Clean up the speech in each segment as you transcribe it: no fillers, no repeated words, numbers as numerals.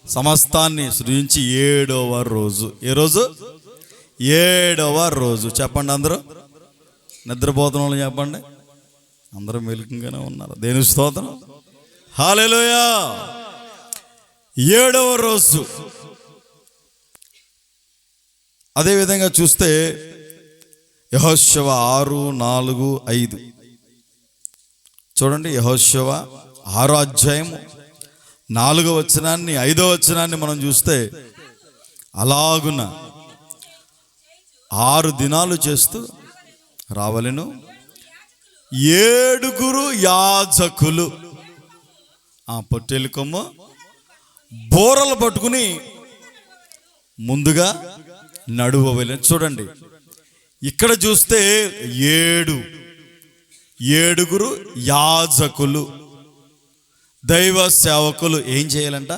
సమస్తాన్ని సృజించి 7వ రోజు. ఏ రోజు? 7వ రోజు. చెప్పండి అందరూ. నిద్రపోతున్న వాళ్ళు చెప్పండి. అందరూ మెలకుగానే ఉన్నారు. దేవుని స్తోత్రం. హల్లెలూయా. 7వ రోజు. అదేవిధంగా చూస్తే యెహోషువ 6:4-5 చూడండి. యెహోషువ 6వ అధ్యాయము 4వ వచనాన్ని 5వ వచనాన్ని మనం చూస్తే, అలాగున 6 దినాలు చేస్తూ రావలెను 7 యాజకులు పొట్టేలు కొమ్మ బోరలు పట్టుకుని ముందుగా నడువవలెను. చూడండి, ఇక్కడ చూస్తే 7 యాజకులు దైవ సేవకులు ఏం చేయాలంట?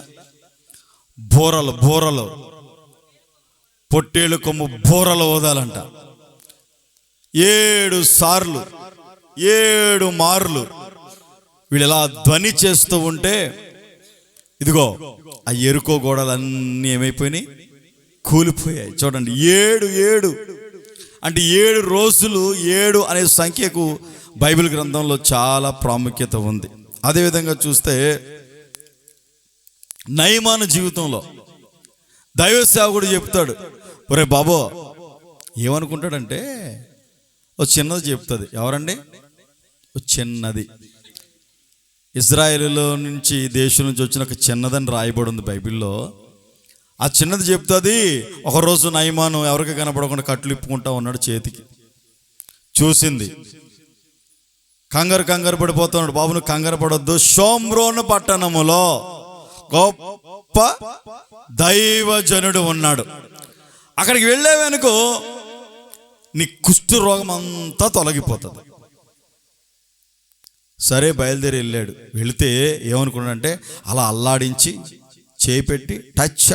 బోరలు పొట్టేలు కొమ్ము బోరలు ఊదాలంట. 7 సార్లు 7 మార్లు వీళ్ళు ఇలా ధ్వని చేస్తూ ఉంటే, ఇదిగో ఆ ఎరుకో గోడలన్నీ ఏమైపోయినాయి? కూలిపోయాయి. చూడండి, 7 అంటే 7 రోజులు. 7 అనే సంఖ్యకు బైబిల్ గ్రంథంలో చాలా ప్రాముఖ్యత ఉంది. అదేవిధంగా చూస్తే నయమాను జీవితంలో దైవ సేవకుడు చెప్తాడు, ఒరే బాబో, ఏమనుకుంటాడంటే ఓ చిన్నది చెప్తుంది. ఎవరండి? ఓ చిన్నది. ఇజ్రాయేలులో నుంచి, దేశం నుంచి వచ్చిన ఒక చిన్నదని రాయబడి ఉంది బైబిల్లో. ఆ చిన్నది చెప్తుంది, ఒకరోజు నయమాను ఎవరికి కనపడకుండా కట్లు ఇప్పుకుంటా ఉన్నాడు చేతికి. చూసింది, కంగారు పడిపోతున్నాడు. బాబు నువ్వు కంగారు పడొద్దు, షోమ్రోను పట్టణములో గొప్ప దైవజనుడు ఉన్నాడు, అక్కడికి వెళ్ళేవనుకో నీ కుష్టు రోగం అంతా తొలగిపోతుంది. సరే బయలుదేరి వెళ్ళాడు. వెళితే ఏమనుకున్నాడంటే, అలా అల్లాడించి చేపెట్టి టచ్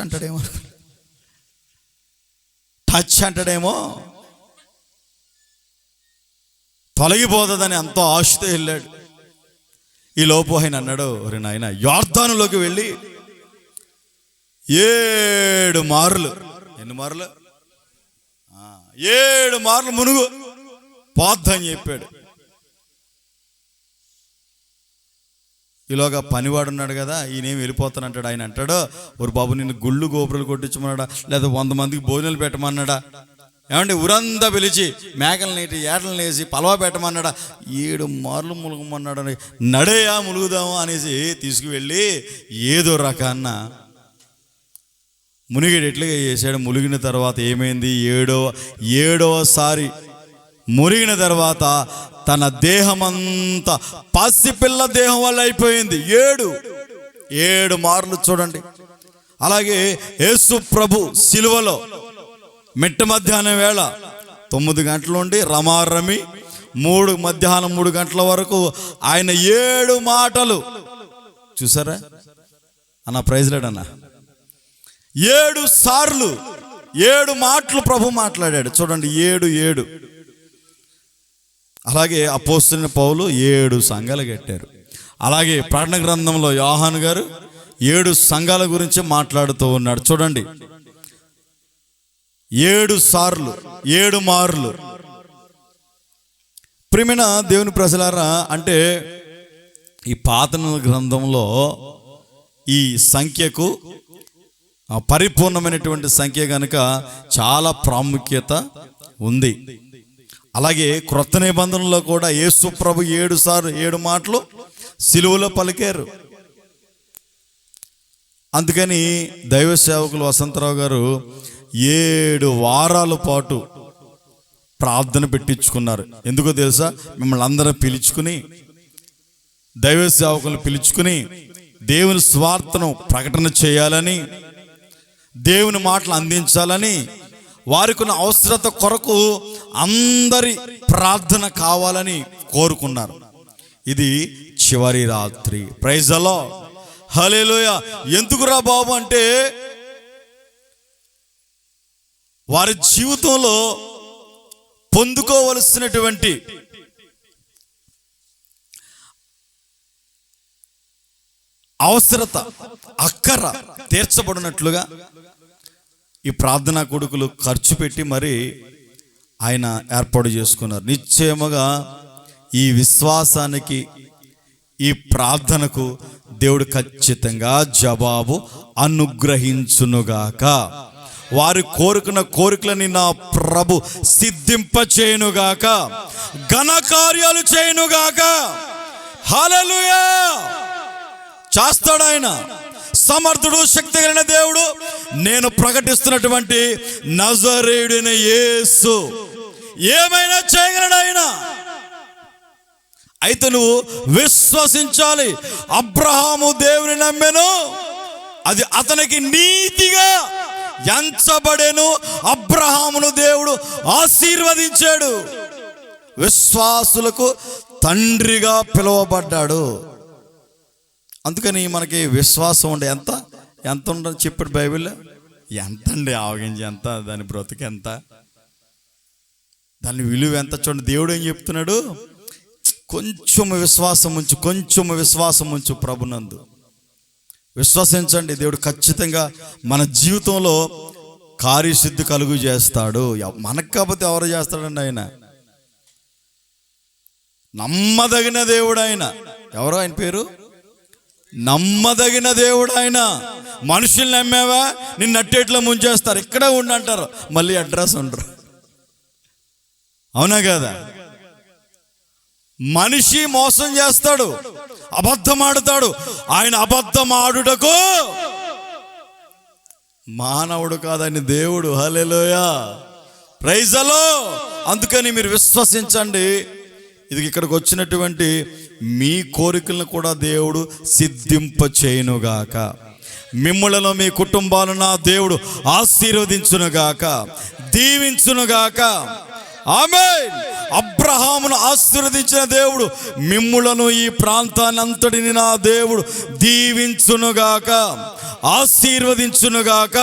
అంటాడేమో తొలగిపోతుందని ఎంతో ఆశతో వెళ్ళాడు. ఈ లోపు ఆయన అన్నాడు, ఒరే నాయన, యోర్దానులోకి వెళ్ళి 7 మార్లు, ఎన్ని మార్లు? 7 మార్లు మునుగు పోద్దని చెప్పాడు. ఈలోగా పనివాడు ఉన్నాడు కదా, ఈయనేం వెళ్ళిపోతానంటాడు. ఆయన అంటాడు, ఒరు బాబు నిన్ను గుళ్ళు గోపురాలు కొట్టించమన్నాడా, లేదా 100 మందికి భోజనాలు పెట్టమన్నాడా, ఏమంటే ఊరంతా పిలిచి మేకలు నేటి ఏటలు నేసి పలవా పెట్టమన్నాడా, 7 మార్లు ములుగమన్నాడు. నడేయా ములుగుదాము అనేసి తీసుకువెళ్ళి ఏదో రకాన్న మునిగేడు ఎట్లుగా చేశాడు. మునిగిన తర్వాత ఏమైంది? 7వసారి మునిగిన తర్వాత తన దేహమంతా పసిపిల్ల దేహం వల్ల అయిపోయింది. 7 మార్లు. చూడండి, అలాగే యేసు ప్రభు సిలువలో మిట్ట మధ్యాహ్నం వేళ 9 గంటల నుండి రమారమి మధ్యాహ్నం 3 గంటల వరకు ఆయన 7 మాటలు చూసారా అన్న? ప్రైజ్ లేడ్ అన్న. 7 సార్లు 7 మాటలు ప్రభు మాట్లాడాడు. చూడండి, 7. అలాగే అపోస్తలుడైన పౌలు 7 సంఘాలు కట్టారు. అలాగే ప్రకటన గ్రంథంలో యోహాను గారు 7 సంఘాల గురించి మాట్లాడుతూ ఉన్నాడు. చూడండి, 7 సార్లు 7 మార్లు. ప్రియమైన దేవుని ప్రజలారా, అంటే ఈ పాత గ్రంథంలో ఈ సంఖ్యకు పరిపూర్ణమైనటువంటి సంఖ్య కనుక చాలా ప్రాముఖ్యత ఉంది. అలాగే క్రొత్త నిబంధనలో కూడా యేసు ప్రభు 7 సార్లు 7 మాటలు సిలువలో పలికారు. అందుకని దైవ సేవకులు వసంతరావు గారు 7 వారాల పాటు ప్రార్థన పెట్టించుకున్నారు. ఎందుకో తెలుసా? మిమ్మల్ని అందరూ పిలుచుకుని, దైవ సేవకులు పిలుచుకుని దేవుని స్వార్థను ప్రకటన చేయాలని, దేవుని మాటలు అందించాలని, వారికి ఉన్న అవసరత కొరకు అందరి ప్రార్థన కావాలని కోరుకున్నారు. ఇది చివరి రాత్రి. Praise the lord. హల్లెలూయా. ఎందుకురా బాబు అంటే, వారి జీవితంలో పొందుకోవలసినటువంటి అవసరత, అక్కర తీర్చబడినట్లుగా ఈ ప్రార్థనా కొడుకులు ఖర్చు పెట్టి మరి ఆయన ఏర్పాటు చేసుకున్నారు. నిశ్చయముగా ఈ విశ్వాసానికి, ఈ ప్రార్థనకు దేవుడు ఖచ్చితంగా జవాబు అనుగ్రహించునుగాక. వారు కోరుకున్న కోరికలని నా ప్రభు సిద్ధింపచేయునుగాక, ఘన కార్యాలు చేయునుగాక. హల్లెలూయా. చేస్తాడు ఆయన. సమర్థుడు, శక్తి కలిగిన దేవుడు. నేను ప్రకటిస్తున్నటువంటి నజరేయుడైన యేసు ఏమైనా చేయగలడు ఆయన. అయితే నువ్వు విశ్వసించాలి. అబ్రహాము దేవుని నమ్మెను, అది అతనికి నీతిగా ఎంచబడెను, అబ్రహామును దేవుడు ఆశీర్వదించాడు. విశ్వాసులకు తండ్రిగా పిలువబడ్డాడు. అందుకని మనకి విశ్వాసం ఉండే ఎంత ఎంత ఉండని చెప్పాడు బైబిల్లో. ఎంత అండి ఆవగించి ఎంత, దాని బ్రతుకు ఎంత, దాని విలువ ఎంత చూడండి. దేవుడు ఏం చెప్తున్నాడు? కొంచెం విశ్వాసం ఉంచు, కొంచెం విశ్వాసం ఉంచు ప్రభునందు. విశ్వసించండి. దేవుడు ఖచ్చితంగా మన జీవితంలో కార్యసిద్ధి కలుగు చేస్తాడు. మనకు కాకపోతే ఎవరు చేస్తాడండి? ఆయన నమ్మదగిన దేవుడు. ఆయన ఎవరో, ఆయన పేరు నమ్మదగిన దేవుడు. ఆయన మనుషుల్ని నమ్మేవా, నిన్ను అట్టేట్లో ముంచేస్తారు, ఇక్కడే ఉండంటారు, మళ్ళీ అడ్రస్ ఉండరు. అవునా కదా? మనిషి మోసం చేస్తాడు, అబద్ధం ఆడుతాడు. ఆయన అబద్ధం ఆడుటకు మానవుడు కాదు, ఆయన దేవుడు. హల్లెలూయా, ప్రైజ్ ది లార్డ్. అందుకని మీరు విశ్వసించండి. ఇది ఇక్కడికి వచ్చినటువంటి మీ కోరికలను కూడా దేవుడు సిద్ధింపచేయునుగాక. మిమ్ములను, మీ కుటుంబాలను నా దేవుడు ఆశీర్వదించునుగాక, దీవించునుగాక. ఆమేన్. అబ్రహామును ఆశీర్వదించిన దేవుడు మిమ్ములను, ఈ ప్రాంతాన్ని అంతటిని నా దేవుడు దీవించునుగాక, ఆశీర్వదించునుగాక.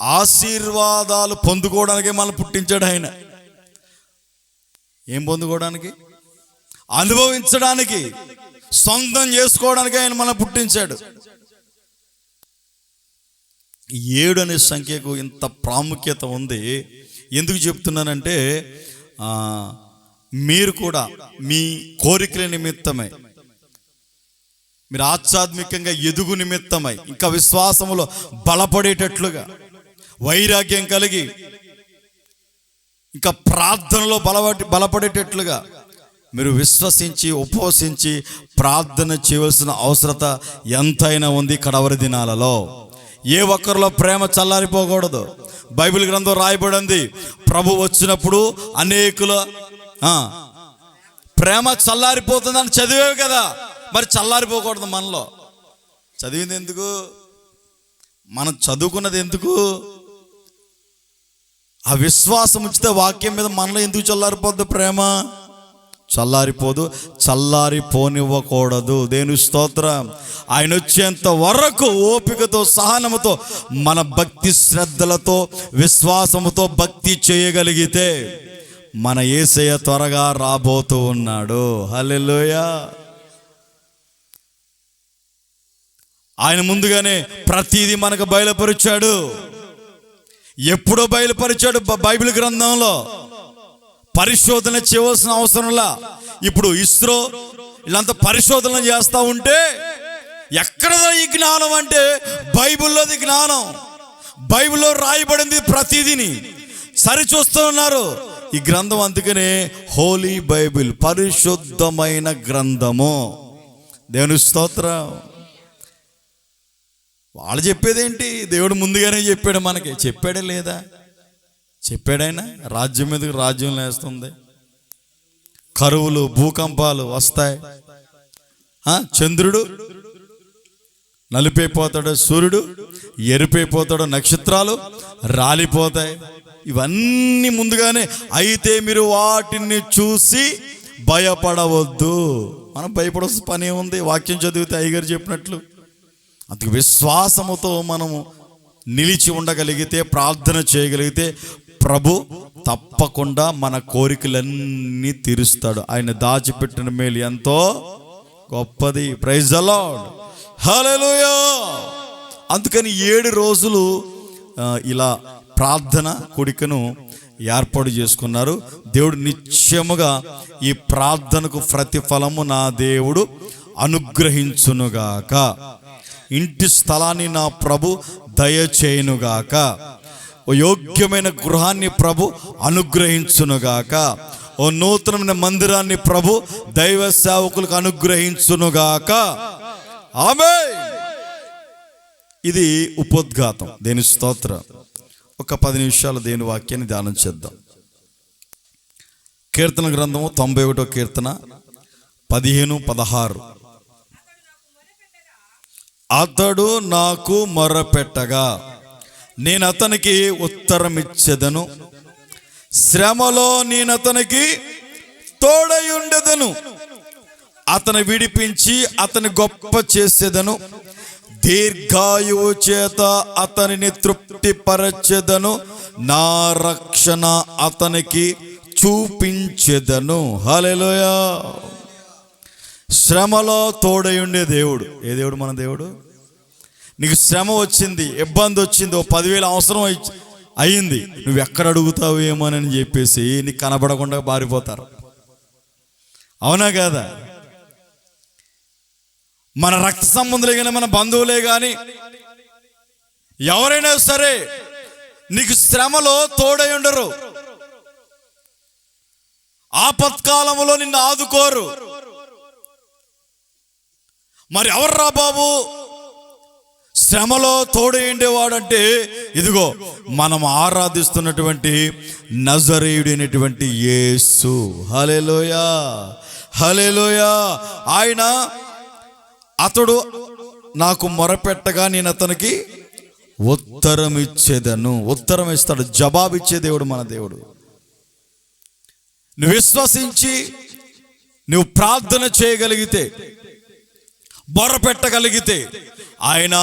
ఆశీర్వాదాలు పొందుకోవడానికే మనం పుట్టించాడు ఆయన. ఏం పొందుకోవడానికి? అనుభవించడానికి, సొంతం చేసుకోవడానికి ఆయన మనం పుట్టించాడు. 7 అనే సంఖ్యకు ఇంత ప్రాముఖ్యత ఉంది. ఎందుకు చెప్తున్నానంటే, మీరు కూడా మీ కోరికల నిమిత్తమై, మీరు ఆధ్యాత్మికంగా ఎదుగు నిమిత్తమై, ఇంకా విశ్వాసములో బలపడేటట్లుగా, వైరాగ్యం కలిగి ఇంకా ప్రార్థనలో బలపడేటట్లుగా మీరు విశ్వసించి ఉపవసించి ప్రార్థన చేయవలసిన అవసరత ఎంతైనా ఉంది. కడవరి దినాలలో ఏ ఒక్కరిలో ప్రేమ చల్లారిపోకూడదు. బైబిల్ గ్రంథం రాయబడింది, ప్రభు వచ్చినప్పుడు అనేకుల ప్రేమ చల్లారిపోతుందని చదివేవి కదా. మరి చల్లారిపోకూడదు మనలో. చదివింది ఎందుకు? మనం చదువుకున్నది ఎందుకు? ఆ విశ్వాసం ఉంచితే వాక్యం మీద మనలో ఎందుకు చల్లారిపోద్దు? ప్రేమ చల్లారిపోదు, చల్లారిపోనివ్వకూడదు. దేవుని స్తోత్రం. ఆయన వచ్చేంత వరకు ఓపికతో, సహనముతో, మన భక్తి శ్రద్ధలతో, విశ్వాసముతో భక్తి చేయగలిగితే మన యేసయ్య త్వరగా రాబోతూ ఉన్నాడు. హల్లెలూయా. ఆయన ముందుగానే ప్రతిదీ మనకు బయలుపరిచాడు. ఎప్పుడో బయలుపరిచాడు బైబిల్ గ్రంథంలో. పరిశోధన చేయవలసిన అవసరంలా. ఇప్పుడు ఇస్రో ఇలాంత పరిశోధన చేస్తూ ఉంటే ఎక్కడదా ఈ జ్ఞానం అంటే బైబిల్లోది జ్ఞానం. బైబిల్లో రాయబడింది ప్రతిదీని సరిచూస్తూ ఉన్నారు. ఈ గ్రంథం అందుకనే హోలీ బైబిల్, పరిశుద్ధమైన గ్రంథము. దేవుని స్తోత్రం. వాళ్ళు చెప్పేదేంటి? దేవుడు ముందుగానే చెప్పాడు మనకి. చెప్పాడే లేదా? చెప్పాడైనా. రాజ్యం మీదకి రాజ్యం లేస్తుంది, కరువులు, భూకంపాలు వస్తాయి, చంద్రుడు నలుపైపోతాడు, సూర్యుడు ఎరుపైపోతాడు, నక్షత్రాలు రాలిపోతాయి. ఇవన్నీ ముందుగానే. అయితే మీరు వాటిని చూసి భయపడవద్దు. మనం భయపడాల్సిన పని ఏముంది? వాక్యం చదివితే అయ్యగారు చెప్పినట్లు. అందుకు విశ్వాసముతో మనము నిలిచి ఉండగలిగితే, ప్రార్థన చేయగలిగితే ప్రభు తప్పకుండా మన కోరికలన్నీ తీరుస్తాడు. ఆయన దాచిపెట్టిన మేలు ఎంతో గొప్పది. ప్రైజ్ ద లార్డ్, హల్లెలూయా. అందుకని 7 రోజులు ఇలా ప్రార్థన కూడికను ఏర్పాటు చేసుకున్నారు. దేవుడు నిశ్చయముగా ఈ ప్రార్థనకు ప్రతిఫలము నా దేవుడు అనుగ్రహించునుగాక. ఇంటి స్థలాన్ని నా ప్రభు దయచేయునుగాక. ఓ యోగ్యమైన గృహాన్ని ప్రభు అనుగ్రహించునుగాక. ఓ నూతనమైన మందిరాన్ని ప్రభు దైవ సేవకులకు అనుగ్రహించునుగాక. ఆమేన్. ఇది ఉపోద్ఘాతం. దేని స్తోత్రం. ఒక 10 నిమిషాలు దేని వాక్యాన్ని ధ్యానం చేద్దాం. కీర్తన గ్రంథము 91వ కీర్తన 15-16. అతడు నాకు మొరపెట్టగా నేను అతనికి ఉత్తరం ఇచ్చేదను, శ్రమలో నేను అతనికి తోడై ఉండెదను, అతను విడిపించి అతని గొప్ప చేసేదను, దీర్ఘాయువు చేత అతనిని తృప్తిపరచెదను, నా రక్షణ అతనికి చూపించెదను. హల్లెలూయా. శ్రమలో తోడై ఉండే దేవుడు. ఏ దేవుడు? మన దేవుడు. నీకు శ్రమ వచ్చింది, ఇబ్బంది వచ్చింది, ఓ 10,000 అవసరం అయ్యింది, నువ్వు ఎక్కడ అడుగుతావు ఏమోనని చెప్పేసి నీకు కనబడకుండా పారిపోతారు. అవునా కాదా? మన రక్త సంబంధులే కానీ, మన బంధువులే కానీ, ఎవరైనా సరే నీకు శ్రమలో తోడై ఉండరు. ఆపత్కాలంలో నిన్ను ఆదుకోరు. మరి ఎవర్రా బాబు శ్రమలో తోడై ఉండేవాడంటే? ఇదిగో మనం ఆరాధిస్తున్నటువంటి నజరేయుడైనటువంటి యేసు. హల్లెలూయా, హల్లెలూయా. ఆయన అతడు నాకు మొరపెట్టగా నేను అతనికి ఉత్తరం ఇచ్చేదను. ఉత్తరం ఇస్తాడు, జవాబిచ్చే దేవుడు మన దేవుడు. నువ్వు విశ్వసించి నువ్వు ప్రార్థన చేయగలిగితే, మొరపెట్టగలిగితే ఆయన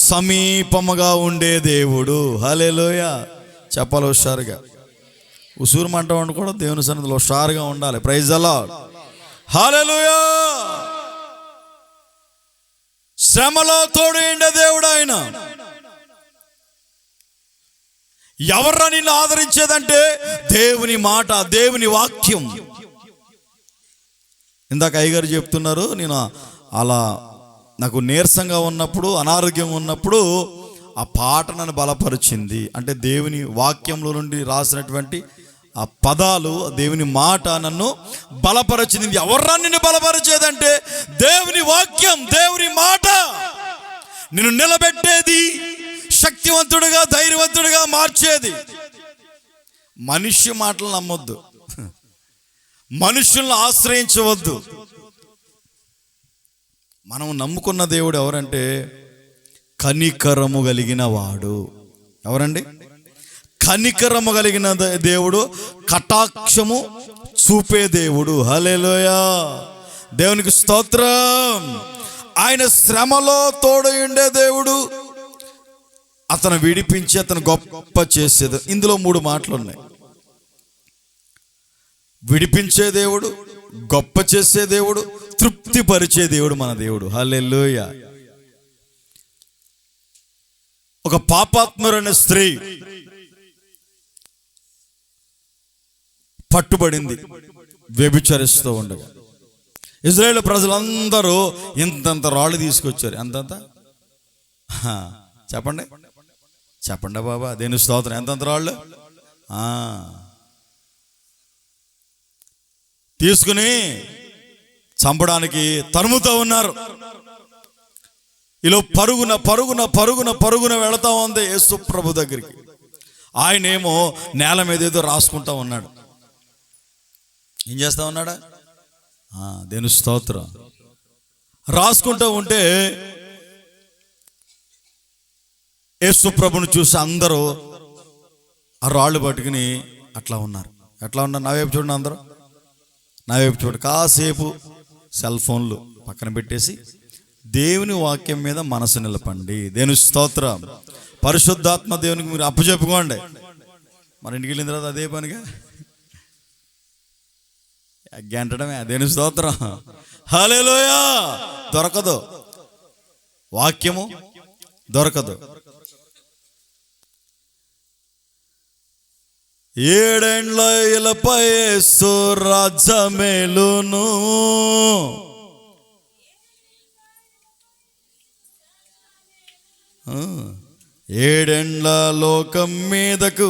సమీపముగా ఉండే దేవుడు. హల్లెలూయా. చెప్పాలి హుషారుగా. ఉసూరు మంట కూడా దేవుని సన్నిధిలో హుషారుగా ఉండాలి. ప్రైజ్ ద లార్డ్, హల్లెలూయా. శ్రమలో తోడు ఉండే దేవుడు ఆయన. ఎవర్రా నిన్ను ఆదరించేదంటే? దేవుని మాట, దేవుని వాక్యం. ఇందాక అయ్యగారు చెప్తున్నారు, నేను అలా నాకు నీరసంగా ఉన్నప్పుడు, అనారోగ్యంగా ఉన్నప్పుడు ఆ పాట నన్ను బలపరిచింది. అంటే దేవుని వాక్యంలో నుండి రాసినటువంటి ఆ పదాలు, దేవుని మాట నన్ను బలపరిచింది. ఎవర్రా నిన్ను బలపరిచేదంటే? దేవుని వాక్యం, దేవుని మాట. నిన్ను నిలబెట్టేది, శక్తివంతుడిగా, ధైర్యవంతుడిగా మార్చేది. మనిషి మాటలు నమ్మొద్దు, మనుషులను ఆశ్రయించవద్దు. మనం నమ్ముకున్న దేవుడు ఎవరంటే? కనికరము కలిగిన వాడు. ఎవరండి? కనికరము కలిగిన దేవుడు, కటాక్షము చూపే దేవుడు. హల్లెలూయా, దేవునికి స్తోత్రం. ఆయన శ్రమలో తోడై ఉండే దేవుడు, అతను విడిపించి అతను గొప్ప చేసేది. ఇందులో 3 మాటలు ఉన్నాయి. విడిపించే దేవుడు, గొప్ప చేసే దేవుడు, తృప్తిపరిచే దేవుడు మన దేవుడు. హల్లెలూయా. ఒక పాపాత్మురైన స్త్రీ పట్టుబడింది వ్యభిచరిస్తూ ఉండగా. ఇజ్రాయేల్ ప్రజలందరూ ఇంతంత రాళ్ళు తీసుకొచ్చారు. ఎంతంత చెప్పండి, చెప్పండి బాబా. దేని స్తోత్రం. ఎంతంత రాళ్ళు తీసుకుని చంపడానికి తరుముతూ ఉన్నారు. ఇలా పరుగున పరుగున పరుగున పరుగున వెళతా ఉంది యేసు ప్రభు దగ్గరికి. ఆయనేమో నేల మీద ఏదో రాసుకుంటా ఉన్నాడు. ఏం చేస్తా ఉన్నాడా? దేని స్తోత్రం. రాసుకుంటూ ఉంటే యేసు ప్రభుని చూసి అందరూ ఆ రాళ్ళు పట్టుకుని అట్లా ఉన్నారు. ఎట్లా ఉన్నారు? నా వైపు చూడండి, అందరూ నా వైపు చూడండి. కాసేపు సెల్ ఫోన్లు పక్కన పెట్టేసి దేవుని వాక్యం మీద మనసు నిలపండి. దేవుని స్తోత్రం. పరిశుద్ధాత్మ దేవునికి మీరు అప్పచెప్పుకోండి. మన ఇంటికి వెళ్ళిన తర్వాత అదే పనిగా గంటడమే. దేవుని స్తోత్రం. హల్లెలూయా. దొరకదు, వాక్యము దొరకదు. 7 ఏండ్ల ఇలపై యేసు రాజ్యమేలును, 7 ఏండ్ల లోకం మీదకు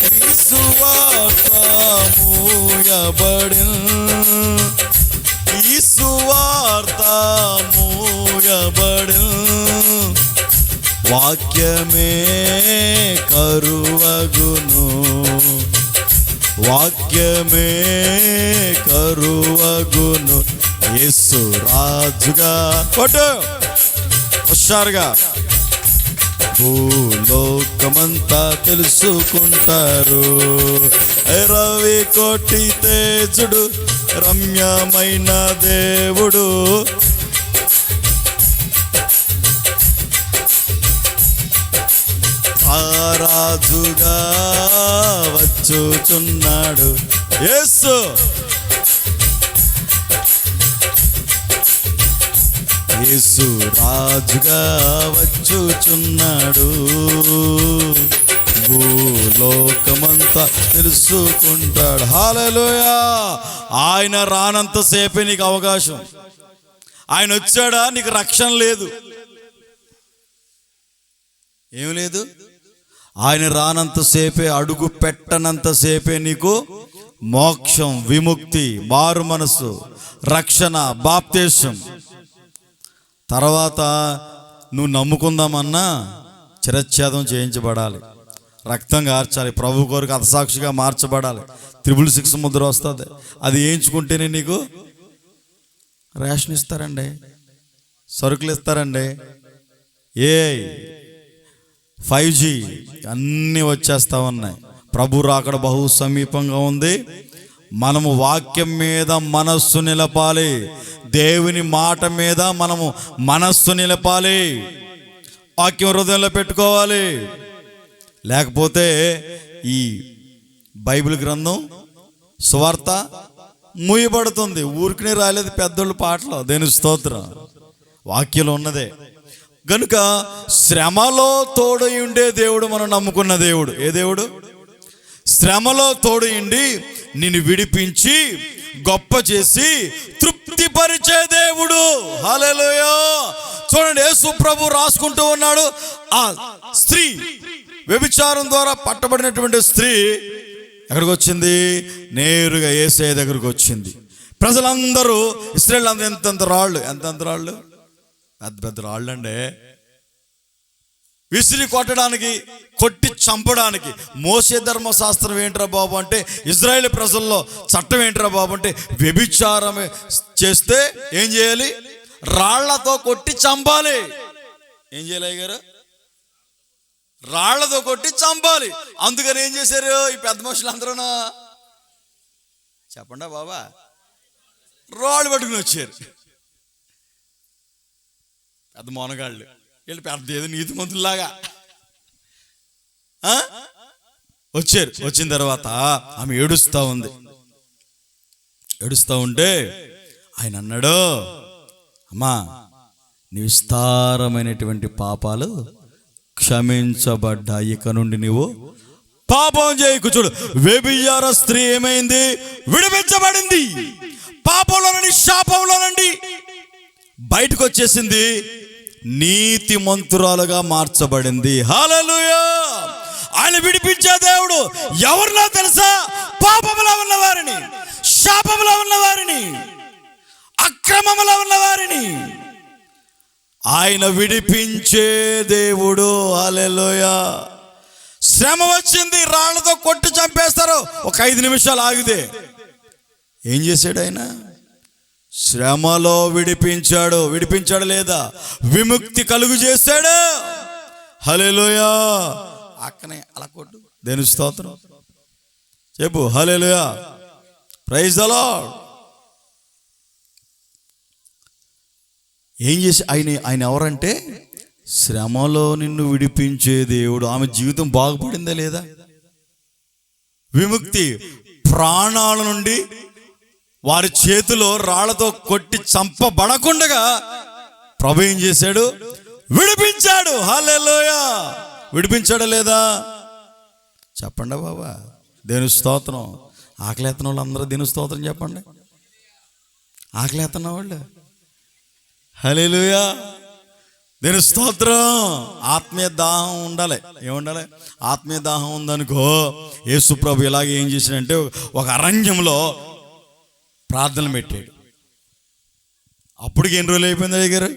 ఈ సువార్త మూయబడెను, ఈ సువార్త మూయబడెను, వాక్యమే కరువగును, వాక్యమే కరువగును. యేసు రాజుగా కొట్టు హుషారుగా భూలోకమంతా తెలుసుకుంటారు. రవి కోటి తేజుడు, రమ్యమైన దేవుడు, రాజుగా వచ్చుచున్నాడు. యేసు యేసు రాజుగా వచ్చుచున్నాడు, భూలోకమంతా తెలుసుకుంటాడు. హల్లెలూయా. ఆయన రానంతసేపే నీకు అవకాశం. ఆయన వచ్చాడా నీకు రక్షణ లేదు, ఏం లేదు. ఆయన రానంతసేపే, అడుగు పెట్టనంతసేపే నీకు మోక్షం, విముక్తి, మారు మనసు, రక్షణ, బాప్తీసం. తర్వాత నువ్వు నమ్ముకుందామన్నా చిరచ్ఛేదం చేయించబడాలి, రక్తం కార్చాలి, ప్రభు కొరకు హతసాక్షిగా మార్చబడాలి, 666 ముద్ర వస్తుంది. అది వేయించుకుంటేనే నీకు రేషన్ ఇస్తారండి, సరుకులు ఇస్తారండి, 5G అన్నీ వచ్చేస్తా ఉన్నాయి. ప్రభు రాకడ బహు సమీపంగా ఉంది. మనము వాక్యం మీద మనస్సు నిలపాలి, దేవుని మాట మీద మనము మనస్సు నిలపాలి, వాక్యం హృదయంలో పెట్టుకోవాలి. లేకపోతే ఈ బైబిల్ గ్రంథం సువార్త మూయబడుతుంది. ఊరికనే రాలేదు పెద్దోళ్ళు పాటలు, దేని స్తోత్రం, వాక్యంలో ఉన్నదే. గనుక శ్రమలో తోడు ఉండే దేవుడు మనం నమ్ముకున్న దేవుడు. ఏ దేవుడు? శ్రమలో తోడు ఉండి నిన్ను విడిపించి గొప్ప చేసి తృప్తిపరిచే దేవుడు. హల్లెలూయా. చూడండి, యేసు ప్రభు రాసుకుంటూ ఉన్నాడు. ఆ స్త్రీ, వ్యభిచారం ద్వారా పట్టబడినటువంటి స్త్రీ ఎక్కడికి వచ్చింది? నేరుగా యేసయ్య దగ్గరకు వచ్చింది. ప్రజలందరూ, ఇశ్రాయేలు అందరూ ఎంతెంత రాళ్ళు, ఎంతెంత రాళ్ళు, పెద్ద పెద్ద రాళ్ళు అండి, విసిరి కొట్టడానికి, కొట్టి చంపడానికి. మోసే ధర్మశాస్త్రం ఏంట్రా బాబు అంటే, ఇజ్రాయేల్ ప్రజల్లో చట్టం ఏంట్రా బాబు అంటే, వ్యభిచారం చేస్తే ఏం చేయాలి? రాళ్లతో కొట్టి చంపాలి. ఏం చేయాలి అయ్యగారు? రాళ్లతో కొట్టి చంపాలి. అందుకని ఏం చేశారు ఈ పెద్ద మనుషులు అందరూ? చెప్పండా బాబా, రాళ్ళు పట్టుకుని వచ్చారు. పెద్ద మోనగాళ్ళు వీళ్ళు, పెద్ద ఏదో నీతి మంతుల్లాగా వచ్చారు. వచ్చిన తర్వాత ఆమె ఏడుస్తూ ఉంది. ఏడుస్తూ ఉంటే ఆయన అన్నాడు, అమ్మా నీ విస్తారమైనటువంటి పాపాలు క్షమించబడ్డాయి, ఇక నుండి నీవు పాపం చేయకు. చూడు, వ్యభిచార స్త్రీ ఏమైంది? విడిపించబడింది. పాపంలో నుండి, శాపంలో నుండి బయటకు వచ్చేసింది, నీతిమంతురాలుగా మార్చబడింది. హల్లెలూయా. ఆయన విడిపించే దేవుడు ఎవరిలో తెలుసా? పాపములో ఉన్నవారిని, శాపములో ఉన్నవారిని, అక్రమములో ఉన్నవారిని ఆయన విడిపించే దేవుడు. హల్లెలూయా. శ్రమ వచ్చింది, రాళ్లతో కొట్టి చంపేస్తారు. ఒక 5 నిమిషాలు ఆగితే ఏం చేశాడు ఆయన? శ్రమలో విడిపించాడు. విడిపించాడు లేదా? విముక్తి కలుగు చేశాడు. హల్లెలూయా. అక్కనే అలా కొట్టు, దేని స్తోత్రం చెప్పు. హల్లెలూయా. Praise the lord. ఏం చేసి ఆయన ఎవరంటే శ్రమలో నిన్ను విడిపించే దేవుడు. ఆమె జీవితం బాగుపడిందా లేదా? విముక్తి, ప్రాణాల నుండి వారి చేతిలో రాళ్లతో కొట్టి చంపబడకుండగా ప్రభు ఏం చేశాడు? విడిపించాడు. హల్లెలూయా! విడిపించాడా లేదా? చెప్పండి బాబా. దేవుని స్తోత్రం. ఆకలేతన వాళ్ళు అందరూ దేవుని స్తోత్రం చెప్పండి. ఆకలేతన్న వాళ్ళు హల్లెలూయా, దేవుని స్తోత్రం. ఆత్మీయ దాహం ఉండాలి. ఏముండాలి? ఆత్మీయ దాహం ఉందనుకో, యేసు ప్రభు ఇలాగే ఏం చేశాడంటే ఒక అరణ్యంలో ప్రార్థనలు పెట్టాడు. అప్పటికి ఎన్ని రోజులు అయిపోయింది అయ్యగారు?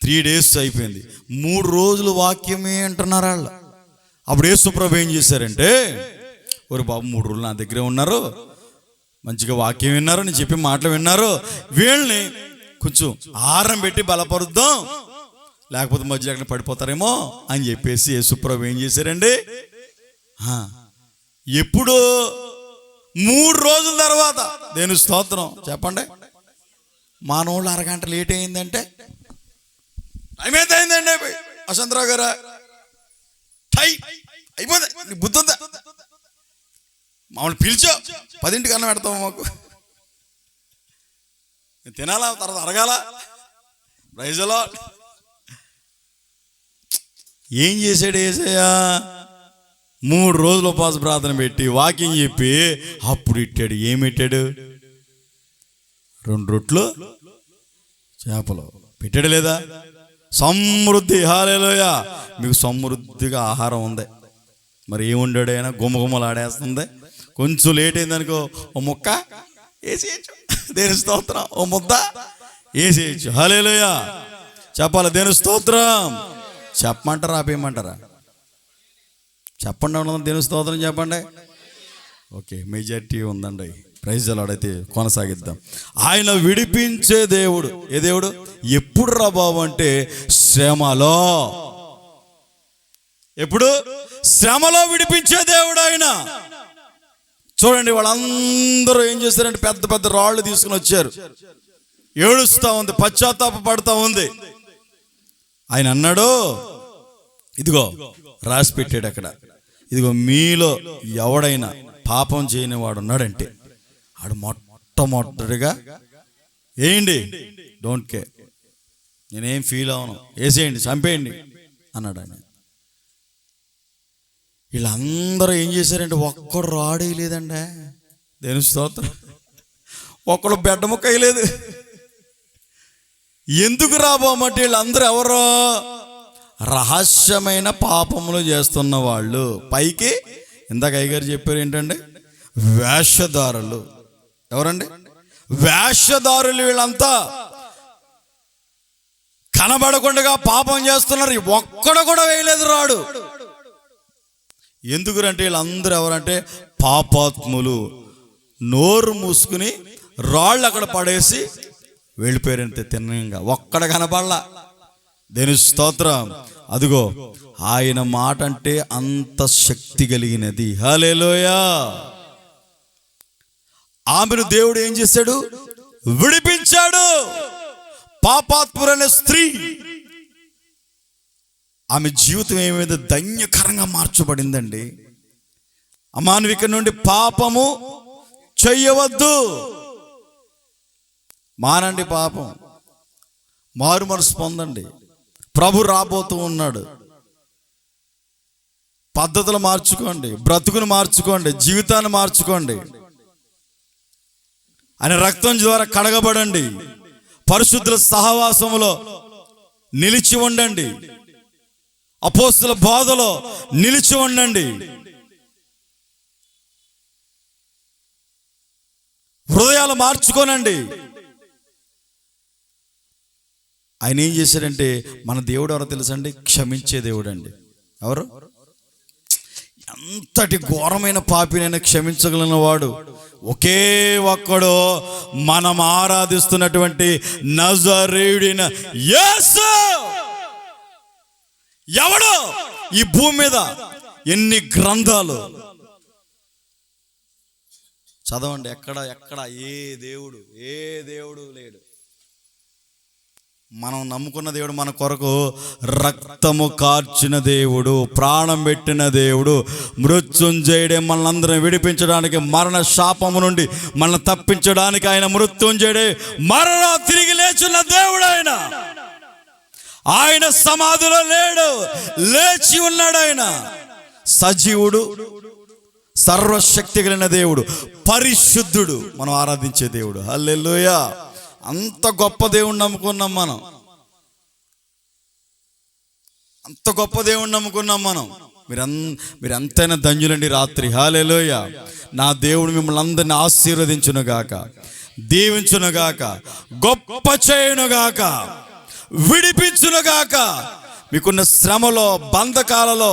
3 days అయిపోయింది. 3 రోజులు వాక్యమే అంటున్నారు వాళ్ళు. అప్పుడు యేసు ప్రభు ఏం చేశారంటే, ఒరు బాబు 3 రోజులు నా దగ్గరే ఉన్నారు, మంచిగా వాక్యం విన్నారు, నేను చెప్పి మాటలు విన్నారు, వీళ్ళని కొంచెం ఆహారం పెట్టి బలపరుద్దాం, లేకపోతే మధ్యలో ఎక్కడ పడిపోతారేమో అని చెప్పేసి యేసుప్రభు ఏం చేశారండి? ఎప్పుడు? 3 రోజుల తర్వాత. దేవుని స్తోత్రం చెప్పండి. మానవుళ్ళు అరగంట లేట్ అయిందంటే టైం ఎంత అయిందండి? వసంతరావు గారా, అయిపోతుంది, నీకు బుద్ధి ఉందా? మామూలు పిలిచో 10ంటికి అన్నం పెడతాము, మాకు తినాలా, తర్వాత అరగాల. Praise the lord. ఏం చేశాడు యేసయ్యా? 3 రోజులు ఉపవాస ప్రార్థన పెట్టి వాక్యం చెప్పి అప్పుడు ఇట్టాడు. ఏమి ఇట్టాడు? 2 రొట్లు చేపలు పెట్టాడు లేదా? సమృద్ధి. హల్లెలూయా! మీకు సమృద్ధిగా ఆహారం ఉంది. మరి ఏముండాడు ఆయన? గుమ్మగుమ్మలాడేస్తుంది. కొంచెం లేట్ అయిందనుకో, ఓ ముక్క వేసేయచ్చు. దేని స్తోత్రం. ఓ ముద్ద వేసేయచ్చు. హల్లెలూయా చెప్పాలి. దేని స్తోత్రం. చెప్పమంటారా ఆపేయమంటారా? చెప్పండి. ఉన్నది దేని స్తోత్రం చెప్పండి. ఓకే, మెజారిటీ ఉందండి. Praise the Lord. అయితే కొనసాగిద్దాం. ఆయన విడిపించే దేవుడు. ఏ దేవుడు? ఎప్పుడు రా బాబు అంటే శ్రమలో. ఎప్పుడు? శ్రమలో విడిపించే దేవుడు ఆయన. చూడండి, వాళ్ళందరూ ఏం చేశారంటే పెద్ద పెద్ద రాళ్ళు తీసుకుని వచ్చారు. ఏడుస్తా ఉంది, పశ్చాత్తాప పడుతూ ఉంది. ఆయన అన్నాడు, ఇదిగో రాసి పెట్టాడు అక్కడ, ఇదిగో మీలో ఎవడైనా పాపం చేయని వాడు ఉన్నాడంటే ఆడు మొట్టమొదటిగా వేయండి, డోంట్ కేర్, నేనేం ఫీల్ అవను, వేసేయండి, చంపేయండి అన్నాడు ఆయన. వీళ్ళందరూ ఏం చేశారంటే ఒక్కడు రాడు వేయలేదండి. దేని స్తోత్రం. ఒక్కడు బెడ్డ ముక్క వేయలేదు. ఎందుకు రాబోమంటే వీళ్ళందరూ ఎవరో రహస్యమైన పాపములు చేస్తున్న వాళ్ళు. పైకి ఇందాక అయ్యగారు చెప్పారు ఏంటంటే వేషధారులు. ఎవరండి? వేషధారులు. వీళ్ళంతా కనబడకుండా పాపం చేస్తున్నారు. ఒక్కడు కూడా వేయలేదు రాడు. ఎందుకంటే వీళ్ళందరూ ఎవరంటే పాపాత్ములు. నోరు మూసుకుని రాళ్ళు అక్కడ పడేసి వెళ్ళిపోయారంతే తిన్నంగా. ఒక్కడ కనబడలా. దేని స్తోత్రం. అదిగో ఆయన మాట అంటే అంత శక్తి కలిగినది. హల్లెలూయా. ఆమెను దేవుడు ఏం చేశాడు? విడిపించాడు. పాపాత్మురైన స్త్రీ, ఆమె జీవితం ఏమైంది? ధన్యకరంగా మార్చబడిందండి. అమానవిక నుండి పాపము చెయ్యవద్దు. మానండి పాపం, మారు మనసు పొందండి. ప్రభు రాబోతూ ఉన్నాడు. పద్ధతులు మార్చుకోండి, బ్రతుకును మార్చుకోండి, జీవితాన్ని మార్చుకోండి. ఆయన రక్తం ద్వారా కడగబడండి. పరిశుద్ధుల సహవాసములో నిలిచి ఉండండి. అపోస్తుల బోధలో నిలిచి ఉండండి. హృదయాలు మార్చుకోనండి. ఆయన ఏం చేశాడంటే, మన దేవుడు ఎవరో తెలుసండి? క్షమించే దేవుడు అండి. ఎవరు? ఎంతటి ఘోరమైన పాపినైనా క్షమించగలిగిన వాడు ఒకే ఒక్కడు, మనం ఆరాధిస్తున్నటువంటి నజరేయుడైన యేసు. ఎవడు? ఈ భూమి మీద ఎన్ని గ్రంథాలు చదవండి, ఎక్కడ ఏ దేవుడు లేడు. మనం నమ్ముకున్న దేవుడు మన కొరకు రక్తము కార్చిన దేవుడు, ప్రాణం పెట్టిన దేవుడు, మృత్యుంజయుడే మనల్ని అందరం విడిపించడానికి, మరణ శాపము నుండి మనల్ని తప్పించడానికి ఆయన మృత్యుంజయుడే, మరణ తిరిగి లేచున్న దేవుడు. ఆయన సమాధిలో లేడు, లేచి ఉన్నాడు. ఆయన సజీవుడు, సర్వశక్తి కలిగిన దేవుడు, పరిశుద్ధుడు, మనం ఆరాధించే దేవుడు. హల్లెలూయా. అంత గొప్ప దేవుణ్ణి నమ్ముకున్నాం మనం, అంత గొప్ప దేవుణ్ణి నమ్ముకున్నాం మనం. మీరు ఎంతైనా ధన్యులండి రాత్రి. హల్లెలూయా. నా దేవుడు మిమ్మల్ని అందరినీ ఆశీర్వదించునుగాక, దీవించునుగాక, గొప్ప చేయునుగాక, విడిపించునుగాక. మీకున్న శ్రమలో, బంధకాలలో,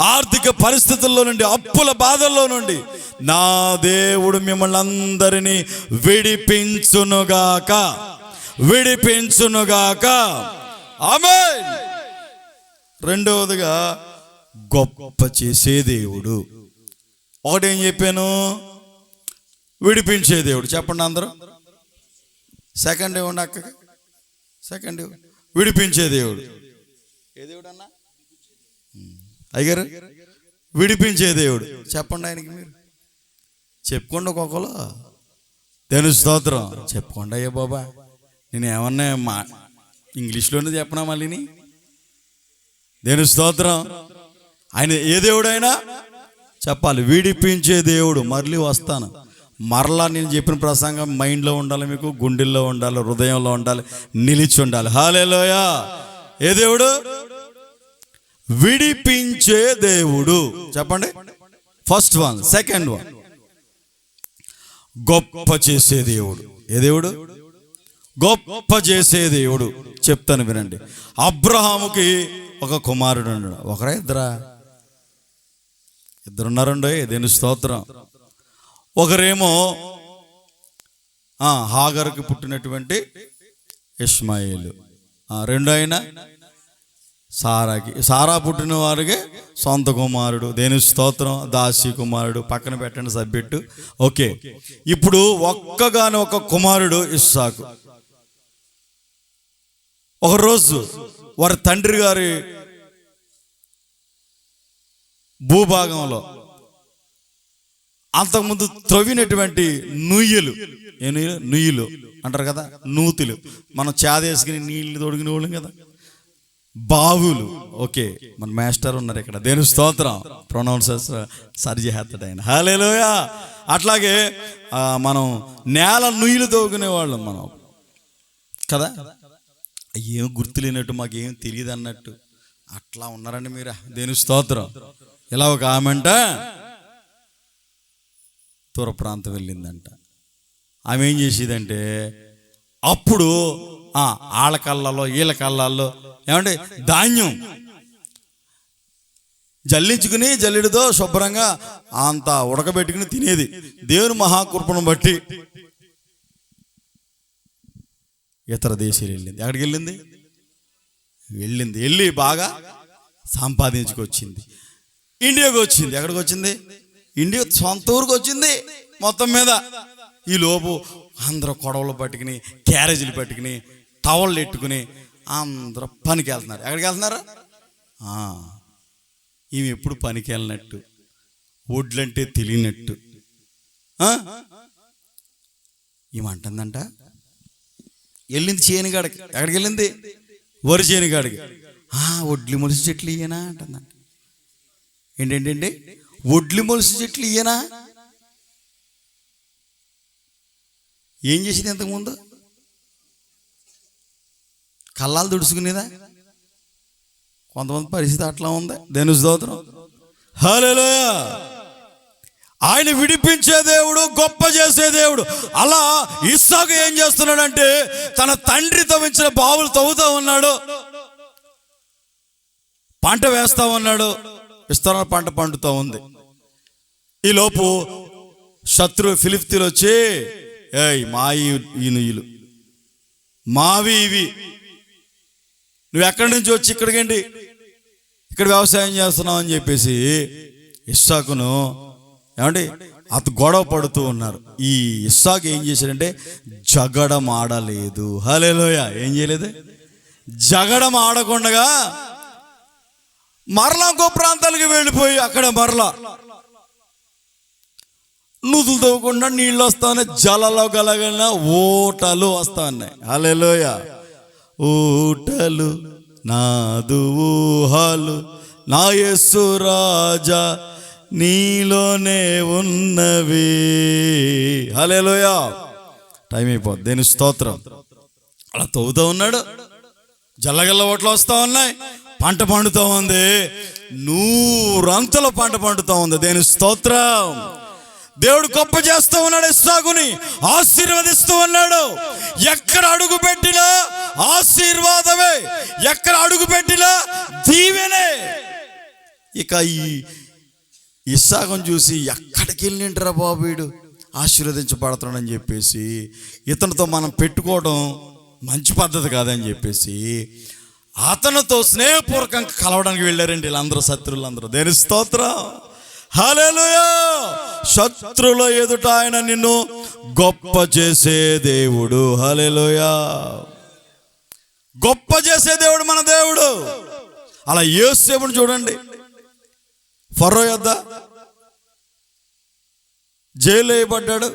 ఆర్థిక పరిస్థితుల్లో నుండి, అప్పుల బాధల్లో నుండి నా దేవుడు మిమ్మల్ని అందరినీ విడిపించునుగాక, విడిపించునుగాక. ఆమేన్. రెండవదిగా గొప్ప చేసే దేవుడు. ఒకటేం చెప్పాను? విడిపించే దేవుడు. చెప్పండి అందరూ. సెకండ్ ఇవ్వండి అక్కకి. సెకండ్ విడిపించే దేవుడు. ఏ దేవుడు అన్నా? అయ్యారు విడిపించే దేవుడు. చెప్పండి ఆయనకి. మీరు చెప్పుకోండి ఒక్కొక్కరు. దేవుని స్తోత్రం చెప్పుకోండి. అయ్యా బాబా, నేను ఏమన్నా ఇంగ్లీష్లోనే చెప్పనా మళ్ళీని? దేవుని స్తోత్రం. ఆయన ఏ దేవుడైనా చెప్పాలి, విడిపించే దేవుడు. మళ్ళీ వస్తాను, మరలా నేను చెప్పిన ప్రసంగం మైండ్లో ఉండాలి, మీకు గుండెల్లో ఉండాలి, హృదయంలో ఉండాలి, నిలిచి ఉండాలి. హల్లెలూయా. ఏ దేవుడు? విడిపించే దేవుడు. చెప్పండి. First one. సెకండ్ వన్ గొప్ప చేసే దేవుడు. ఏ దేవుడు? గొప్ప చేసే దేవుడు. చెప్తాను వినండి. అబ్రహాముకి ఒక కుమారుడు ఉన్నాడు. ఒకరా ఇద్దరా? ఇద్దరున్నారండి. దేని స్తోత్రం. ఒకరేమో హాగరుకి పుట్టినటువంటి ఇష్మాయేలు, రెండో అయినా సారాకి, సారా పుట్టిన వారికి సొంత కుమారుడు. దేని స్తోత్రం. దాసి కుమారుడు. పక్కన పెట్టండి సబ్జెక్టు. ఓకే. ఇప్పుడు ఒక్కగాని ఒక కుమారుడు ఇస్సాకు. ఒకరోజు వారి తండ్రి గారి భూభాగంలో అంతకుముందు త్రవ్వినటువంటి నుయ్యలు, నుయ్యలు అంటారు కదా, నూతులు, మనం చాదేసుకుని నీళ్లు తొడిగిన వాళ్ళం కదా, బావులు. ఓకే, మన మాస్టర్ ఉన్నారు ఇక్కడ. దేని స్తోత్రం. ప్రొనౌన్సెస్ సరి చేస్తాడు ఆయన. హల్లెలూయా. అట్లాగే మనం నేల నుయ్యలు తోగుకునే వాళ్ళం మనం కదా. ఏం గుర్తు లేనట్టు, మాకేం తెలియదు అన్నట్టు అట్లా ఉన్నారండి మీరు. దేని స్తోత్రం. ఇలా ఒక ఆమెంట దూర ప్రాంతం వెళ్ళిందంట. ఆమె ఏం చేసేదంటే, అప్పుడు ఆళ్ళ కళ్ళల్లో వీళ్ళ కళ్ళల్లో ఏమంటే ధాన్యం జల్లించుకుని జల్లెడితో శుభ్రంగా అంత ఉడకబెట్టుకుని తినేది. దేవుని మహాకృపను బట్టి ఇతర దేశాలు వెళ్ళింది. ఎక్కడికి వెళ్ళింది? వెళ్ళి బాగా సంపాదించుకొచ్చింది. ఇండియాకి వచ్చింది. ఎక్కడికి వచ్చింది? ఇండియా సొంత ఊరికి వచ్చింది మొత్తం మీద. ఈ లోపు అందరూ కొడవలు పట్టుకుని, క్యారేజీలు పట్టుకుని, టవళ్ళు ఎట్టుకుని అందరూ పనికి వెళ్తున్నారు. ఎక్కడికి వెళ్తున్నారు? ఈమె ఎప్పుడు పనికి వెళ్ళినట్టు, ఒడ్లంటే తెలియనట్టు ఏమంటుందంట. వెళ్ళింది చేనుగాడికి. ఎక్కడికి వెళ్ళింది? వరి చేనుగాడికి. ఒడ్లు మొలిసి చెట్లు ఇయ్యనా అంటుందంట. ఏంటంటే ఒడ్లు మొలిసి చెట్లు ఇయ్యనా? ఏం చేసింది ఇంతకుముందు? కళ్ళాలు దుడుచుకునేదా? కొంతమంది పరిస్థితి అట్లా ఉంది. దేని స్తోత్రం. హల్లెలూయా. ఆయన విడిపించే దేవుడు, గొప్ప చేసే దేవుడు. అలా ఇస్సాకు ఏం చేస్తున్నాడంటే, తన తండ్రి తవ్వించిన బావులు తవ్వుతూ ఉన్నాడు, పంట వేస్తా ఉన్నాడు, విస్తరణ పంట పండుతూ ఉంది. ఈ లోపు శత్రు ఫిలిష్తీయులు వచ్చి, మాయి ఈ నుయ్యులు, మావి ఇవి, నువ్వు ఎక్కడి నుంచి వచ్చి ఇక్కడికండి ఇక్కడ వ్యవసాయం చేస్తున్నావు అని చెప్పేసి ఇస్సాకును ఏమండి అతను గొడవ పడుతూ ఉన్నారు. ఈ ఇస్సాకు ఏం చేశాడంటే జగడం ఆడలేదు. హల్లెలూయా. ఏం చేయలేదు? జగడం ఆడకుండా మరలా ఇంకో ప్రాంతాలకు వెళ్ళిపోయి అక్కడ మరలా నూతులు తవ్వకుండా నీళ్ళు వస్తా ఉన్నాయి, జలలో గలగల ఊటలు వస్తా ఉన్నాయి. హల్లెలూయా. ఊటలు నాదు ఊహలు నా యేసు రాజా నీలోనే ఉన్నవి. హల్లెలూయా. టైం అయిపోద్ది. దేని స్తోత్రం. అలా తవ్వుతూ ఉన్నాడు, జల్లగల్ల ఓట్లు వస్తూ ఉన్నాయి, పంట పండుతూ ఉంది, 100 పంట పండుతూ ఉంది. దేని స్తోత్రం. దేవుడు గొప్ప చేస్తూ ఉన్నాడు, ఇస్సాకుని ఆశీర్వదిస్తూ ఉన్నాడు. ఎక్కడ అడుగు పెట్టినా ఆశీర్వాదమే, ఎక్కడ అడుగు పెట్టినా దీవెనే. ఇక ఈ ఇస్సాకుని చూసి ఎక్కడికి వెళ్ళింటారా బాబు వీడు ఆశీర్వదించబడుతున్నాడని చెప్పేసి, ఇతనితో మనం పెట్టుకోవడం మంచి పద్ధతి కాదని చెప్పేసి అతనితో స్నేహపూర్వకంగా కలవడానికి వెళ్ళారండి వీళ్ళందరూ, శత్రువులందరూ. దేని స్తోత్రం. హల్లెలూయా. శత్రువుల ఎదుట ఆయన నిన్ను గొప్ప చేసే దేవుడు. హల్లెలూయా. గొప్ప చేసే దేవుడు మన దేవుడు. అలా యోసేపుని చూడండి, ఫరో యొద్ద జైలు వేయబడ్డాడు.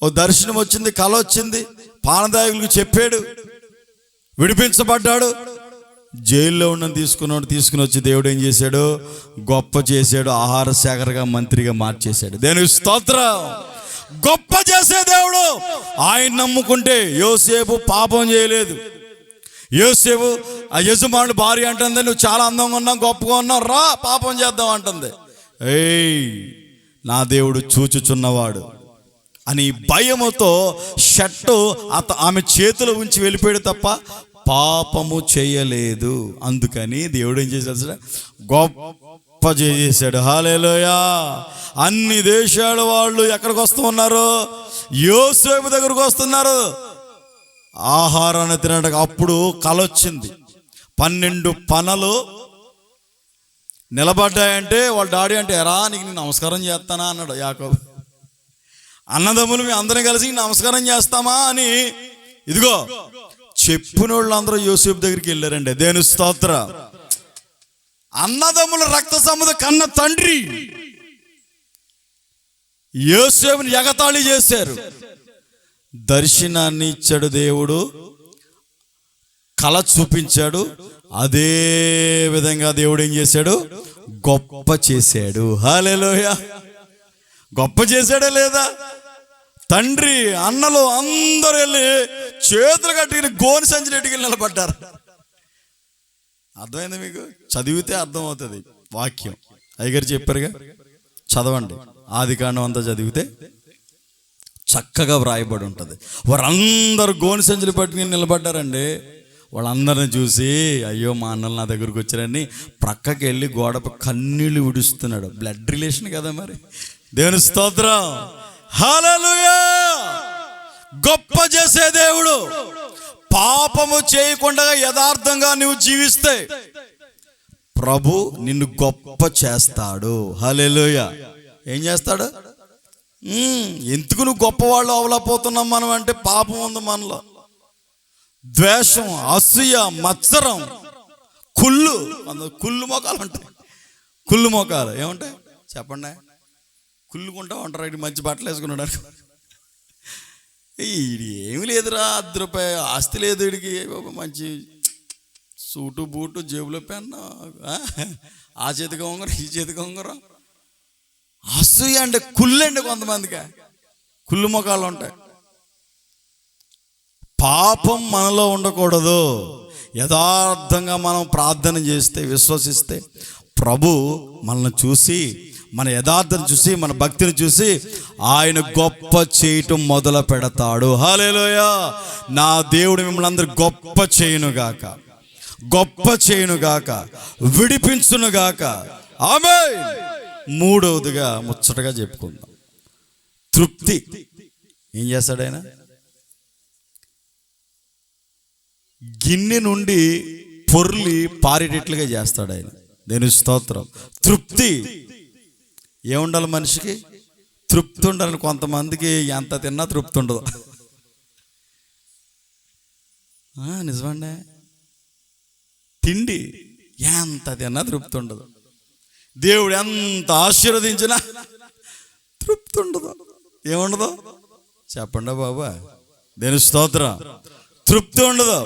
ఓ దర్శనం వచ్చింది, కల వచ్చింది, పానదాయకులకు చెప్పాడు, విడిపించబడ్డాడు. జైల్లో ఉన్న తీసుకుని వచ్చి దేవుడు ఏం చేశాడు? గొప్ప చేశాడు, ఆహార శాఖగా మంత్రిగా మార్చేశాడు. దేనికి స్తోత్రం. గొప్ప చేసే దేవుడు. ఆయన నమ్ముకుంటే యోసేపు పాపం చేయలేదు. యోసేపు ఆ యజమానుడు భార్య అంటుంది, నువ్వు చాలా అందంగా ఉన్నావు, గొప్పగా ఉన్నావు, రా పాపం చేద్దాం అంటుంది. ఏయ్, నా దేవుడు చూచుచున్నవాడు అని భయముతో షట్టు ఆమె చేతిలో ఉంచి వెళ్ళిపోయాడు తప్ప పాపము చేయలేదు. అందుకని దేవుడు ఏం చేశాడు? గొప్ప చేశాడు. హల్లెలూయా. అన్ని దేశాల వాళ్ళు ఎక్కడికి వస్తూ ఉన్నారు? యోసేపు దగ్గరకు వస్తున్నారు ఆహారాన్ని తినడానికి. అప్పుడు కల వచ్చింది, 12 పనలు నిలబడ్డాయంటే వాళ్ళ డాడీ అంటే, ఎరా నీకు నేను నమస్కారం చేస్తానా అన్నాడు యాకోబు. అన్నదమ్ములు మీ అందరం కలిసి నమస్కారం చేస్తామా అని ఇదిగో చెప్పిన వాళ్ళందరూ యోసేపు దగ్గరికి వెళ్ళారండి. దేని స్తోత్ర. అన్నదమ్ముల రక్త సంబంధం కన్న తండ్రి యోసేపుని ఎగతాళి చేశారు. దర్శనాన్ని ఇచ్చాడు దేవుడు, కళ చూపించాడు. అదే విధంగా దేవుడు ఏం చేశాడు? గొప్ప చేశాడు. హల్లెలూయా. గొప్ప చేశాడా లేదా? తండ్రి అన్నలు అందరూ వెళ్ళి చేతులు కట్టుకుని గోని సంచి రెడ్డికి నిలబడ్డారు. అర్థమైంది మీకు? చదివితే అర్థమవుతుంది వాక్యం. అయ్యగారు చెప్పారుగా, చదవండి. ఆదికాండం అంతా చదివితే చక్కగా వ్రాయబడి ఉంటుంది. వారందరూ గోని సంచులు పట్టుకుని నిలబడ్డారండి. వాళ్ళందరిని చూసి అయ్యో మా అన్నలు నా దగ్గరకు వచ్చారని ప్రక్కకి వెళ్ళి గోడపై కన్నీళ్ళు విడుస్తున్నాడు. బ్లడ్ రిలేషన్ కదా మరి. దేవుని స్తోత్రం. హల్లెలూయా. గొప్ప చేసే దేవుడు. పాపము చేయకుండా యథార్థంగా నువ్వు జీవిస్తే ప్రభు నిన్ను గొప్ప చేస్తాడు. హల్లెలూయా. ఏం చేస్తాడు? ఎందుకు నువ్వు గొప్పవాళ్ళు అవలపోతున్నాం మనం అంటే పాపం ఉంది మనలో. ద్వేషం, అసూయ, మత్సరం, కుళ్ళు మోకాలు ఉంటాయి. కుళ్ళు మోకాలు ఏముంటాయి చెప్పండి? కుళ్ళుకుంటా ఉంటారు. ఇటు మంచి బట్టలు వేసుకున్నాడు, ఇది ఏమి లేదురా, 10 రూపాయలు ఆస్తి లేదు వీడికి, మంచి సూటు బూటు, జేబులో పెన్న, ఆ చేతికి ఉంగరం, ఈ చేతికి ఉంగరం. అసూయ అంటే కుళ్ళండి. కొంతమందికి కుళ్ళు మొఖాలు ఉంటాయి. పాపం మనలో ఉండకూడదు. యథార్థంగా మనం ప్రార్థన చేస్తే, విశ్వసిస్తే ప్రభు మనల్ని చూసి, మన యథార్థను చూసి, మన భక్తిని చూసి ఆయన గొప్ప చేయటం మొదలు పెడతాడు. హల్లెలూయా. నా దేవుడు మిమ్మల్ని అందరూ గొప్ప చేయునుగాక, గొప్ప చేయునుగాక, విడిపించునుగాక. ఆమేన్. మూడవదిగా ముచ్చటగా చెప్పుకుందాం, తృప్తి. ఏం చేస్తాడు ఆయన? గిన్నె నుండి పొర్లి పారేటట్లుగా చేస్తాడు ఆయన. దేవుని స్తోత్రం. తృప్తి. ఏముండాలి మనిషికి? తృప్తి ఉండాలని. కొంతమందికి ఎంత తిన్నా తృప్తి ఉండదు. నిజమండి. తిండి ఎంత తిన్నా తృప్తి ఉండదు. దేవుడు ఎంత ఆశీర్వదించినా తృప్తి ఉండదు. ఏముండదు చెప్పండి బాబా, దేని స్తోత్రం. తృప్తి ఉండదు.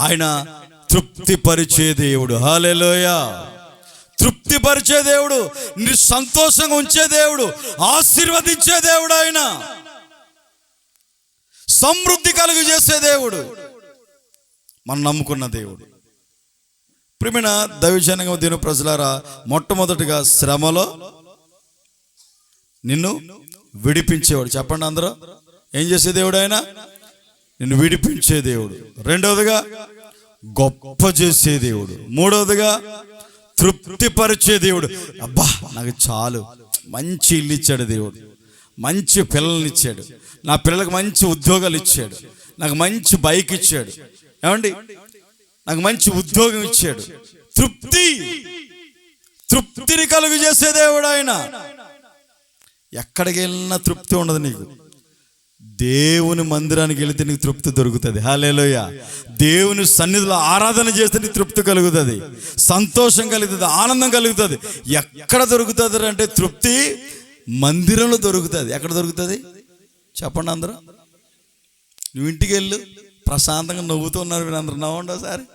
ఆయన తృప్తి పరిచే దేవుడు. హల్లెలూయా. తృప్తి పరిచే దేవుడు, నీ సంతోషంగా ఉంచే దేవుడు, ఆశీర్వదించే దేవుడు, ఆయన సమృద్ధి కలుగు చేసే దేవుడు, మనం నమ్ముకున్న దేవుడు. ప్రియమైన దైవజనంగా దీని ప్రజలారా, మొట్టమొదటిగా శ్రమలో నిన్ను విడిపించేవాడు. చెప్పండి అందరూ, ఏం చేసే దేవుడు ఆయన? నిన్ను విడిపించే దేవుడు. రెండవదిగా గొప్ప చేసే దేవుడు. మూడవదిగా తృప్తిపరిచే దేవుడు. అబ్బా నాకు చాలు, మంచి ఇల్లు ఇచ్చాడు దేవుడు, మంచి పిల్లల్ని ఇచ్చాడు, నా పిల్లలకు మంచి ఉద్యోగాలు ఇచ్చాడు, నాకు మంచి బైక్ ఇచ్చాడు, ఏమండి నాకు మంచి ఉద్యోగం ఇచ్చాడు. తృప్తిని కలుగు చేసే దేవుడు ఆయన. ఎక్కడికి వెళ్ళినా తృప్తి ఉండదు నీకు. దేవుని మందిరానికి వెళితే నీకు తృప్తి దొరుకుతుంది. హల్లెలూయా. దేవుని సన్నిధిలో ఆరాధన చేస్తే నీకు తృప్తి కలుగుతుంది, సంతోషం కలుగుతుంది, ఆనందం కలుగుతుంది. ఎక్కడ దొరుకుతుంది అంటే తృప్తి మందిరంలో దొరుకుతుంది. ఎక్కడ దొరుకుతుంది చెప్పండి అందరూ. నువ్వు ఇంటికి వెళ్ళు, ప్రశాంతంగా నవ్వుతూ ఉన్నారు మీరు అందరూ, నవ్వండి ఒకసారి.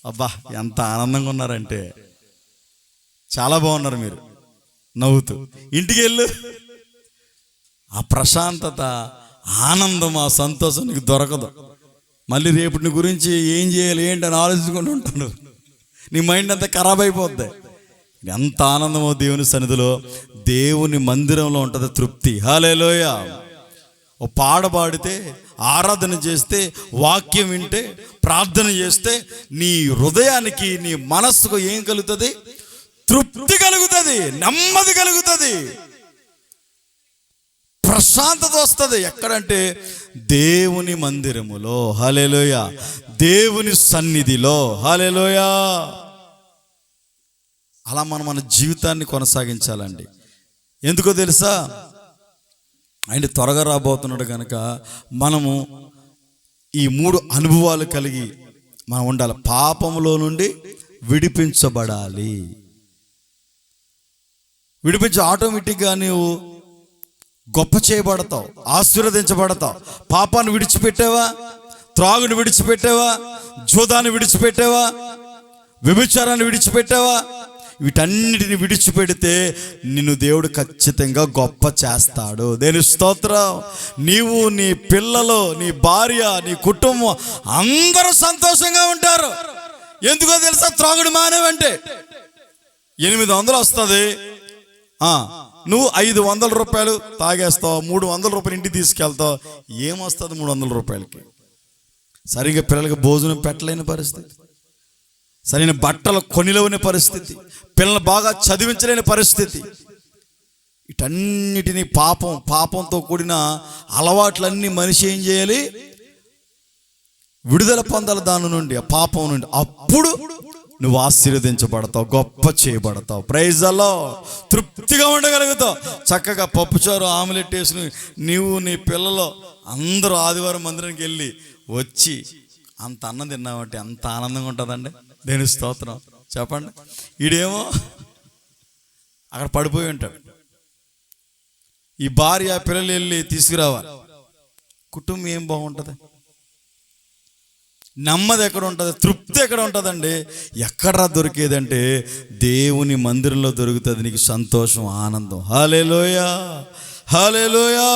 అబ్బా ఎంత ఆనందంగా ఉన్నారంటే, చాలా బాగున్నారు మీరు నవ్వుతూ. ఇంటికి వెళ్ళు, ఆ ప్రశాంతత, ఆనందం, ఆ సంతోషం నీకు దొరకదు. మళ్ళీ రేపు నీ గురించి ఏం చేయాలి ఏంటి అని ఆలోచించుకుంటూ ఉంటాను. నీ మైండ్ అంతా ఖరాబ్ అయిపోద్ది. ఎంత ఆనందమో దేవుని సన్నిధిలో, దేవుని మందిరంలో ఉంటుంది తృప్తి. హల్లెలూయా. ఓ పాట పాడితే, ఆరాధన చేస్తే, వాక్యం వింటే, ప్రార్థన చేస్తే నీ హృదయానికి, నీ మనస్సుకు ఏం కలుగుతుంది? తృప్తి కలుగుతుంది, నెమ్మది కలుగుతుంది, ప్రశాంతత వస్తుంది. ఎక్కడంటే దేవుని మందిరములో. హల్లెలూయా. దేవుని సన్నిధిలో. హల్లెలూయా. అలా మనం మన జీవితాన్ని కొనసాగించాలండి. ఎందుకో తెలుసా? ఆయన త్వరగా రాబోతున్నాడు కనుక మనము ఈ 3 అనుభవాలు కలిగి మనం ఉండాలి. పాపములో నుండి విడిపించబడాలి. విడిపించి ఆటోమేటిక్గా నీవు గొప్ప చేయబడతావు, ఆశీర్వదించబడతావు. పాపాన్ని విడిచిపెట్టావా? త్రాగుని విడిచిపెట్టావా? జూదాన్ని విడిచిపెట్టావా? వ్యభిచారాన్ని విడిచిపెట్టావా? వీటన్నిటిని విడిచిపెడితే నిన్ను దేవుడు ఖచ్చితంగా గొప్ప చేస్తాడు. దేని స్తోత్రం. నీవు, నీ పిల్లలు, నీ భార్య, నీ కుటుంబం అందరూ సంతోషంగా ఉంటారు. ఎందుకో తెలుసా? త్రాగుడు మానేవంటే 800 వస్తుంది, నువ్వు 500 రూపాయలు తాగేస్తావు, 300 రూపాయలు ఇంటికి తీసుకెళ్తావు. ఏమొస్తుంది 300 రూపాయలకి? సరిగ్గా పిల్లలకి భోజనం పెట్టలేని పరిస్థితి, సరైన బట్టలు కొనిలేని పరిస్థితి, పిల్లలు బాగా చదివించలేని పరిస్థితి. వీటన్నిటినీ పాపంతో కూడిన అలవాట్లన్నీ మనిషి ఏం చేయాలి? విడుదల పొందాలి దాని నుండి, ఆ పాపం నుండి. అప్పుడు నువ్వు ఆశీర్వదించబడతావు, గొప్ప చేయబడతావు. Praise the lord. తృప్తిగా ఉండగలుగుతావు. చక్కగా పప్పుచారు, ఆమ్లెట్ వేసుకుని నీవు, నీ పిల్లలు అందరూ ఆదివారం మందిరానికి వెళ్ళి వచ్చి అంత అన్నం తిన్నామంటే ఎంత ఆనందంగా ఉంటుందండి. దేని స్తోత్రం చెప్పండి. ఈడేమో అక్కడ పడిపోయి ఉంటాడు. ఈ భార్య పిల్లలు వెళ్ళి తీసుకురావాలి. కుటుంబం ఏం బాగుంటుంది? నెమ్మది ఎక్కడ ఉంటుంది? తృప్తి ఎక్కడ ఉంటుందండి? ఎక్కడ దొరికేదంటే దేవుని మందిరంలో దొరుకుతుంది నీకు సంతోషం, ఆనందం. హల్లెలూయా. హల్లెలూయా.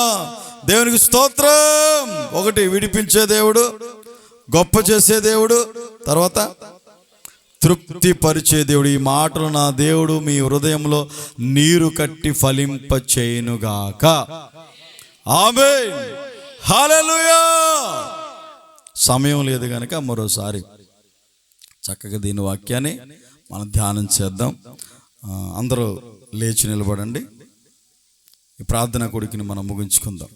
దేవునికి స్తోత్రం. ఒకటి విడిపించే దేవుడు, గొప్ప చేసే దేవుడు, తర్వాత తృప్తి పరిచే దేవుడు. ఈ మాటలు నా దేవుడు మీ హృదయంలో నీరు కట్టి ఫలింప చేయునుగాక. ఆమేన్. హల్లెలూయా. సమయం లేదు కనుక మరోసారి చక్కగా దీని వాక్యాన్ని మనం ధ్యానం చేద్దాం. అందరూ లేచి నిలబడండి. ఈ ప్రార్థన కొడుకుని మనం ముగించుకుందాం.